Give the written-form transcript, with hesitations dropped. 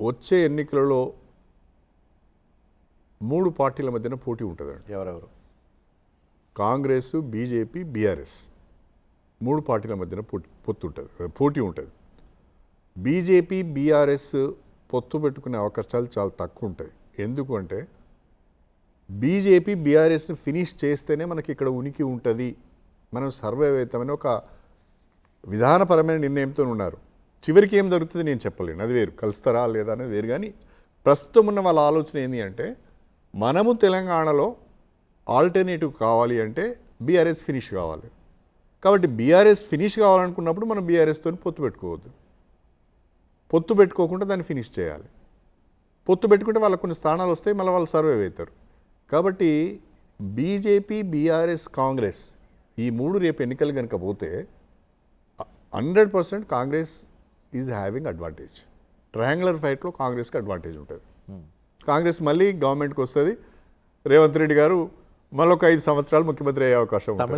వచ్చే ఎన్నికలలో 3 పార్టీల మధ్యన పోటీ ఉంటుందండి. ఎవరెవరు? కాంగ్రెస్, బీజేపీ, బీఆర్ఎస్ 3 పార్టీల మధ్యన పోటీ ఉంటుంది. బీజేపీ, బీఆర్ఎస్ పొత్తు పెట్టుకునే అవకాశాలు చాలా తక్కువ ఉంటాయి. ఎందుకంటే బీజేపీ బీఆర్ఎస్ని ఫినిష్ చేస్తేనే మనకి ఇక్కడ ఉనికి ఉంటుంది, మనం సర్వైవ్ అవుతామని ఒక విధానపరమైన నిర్ణయంతో ఉన్నారు. చివరికి ఏం జరుగుతుంది నేను చెప్పలేను, అది వేరు, కలుస్తారా లేదా అనేది వేరు. కానీ ప్రస్తుతం ఉన్న వాళ్ళ ఆలోచన ఏంటి అంటే మనము తెలంగాణలో ఆల్టర్నేటివ్ కావాలి అంటే బీఆర్ఎస్ ఫినిష్ కావాలి. కాబట్టి బీఆర్ఎస్ ఫినిష్ కావాలనుకున్నప్పుడు మనం బీఆర్ఎస్తో పొత్తు పెట్టుకోవద్దు. పొత్తు పెట్టుకోకుండా దాన్ని ఫినిష్ చేయాలి. పొత్తు పెట్టుకుంటే వాళ్ళకు కొన్ని స్థానాలు వస్తాయి, మళ్ళీ వాళ్ళు సర్వైవ్ అవుతారు. కాబట్టి బీజేపీ, బీఆర్ఎస్, కాంగ్రెస్ ఈ 3 రేపు ఎన్నికలు కనుక పోతే 100% Congress is having advantage. Triangular ఫైట్లో కాంగ్రెస్కి అడ్వాంటేజ్ ఉంటుంది. కాంగ్రెస్ మళ్ళీ గవర్నమెంట్కి వస్తుంది. రేవంత్ రెడ్డి గారు మళ్ళొక 5 సంవత్సరాలు ముఖ్యమంత్రి అయ్యే అవకాశం ఉంటుంది.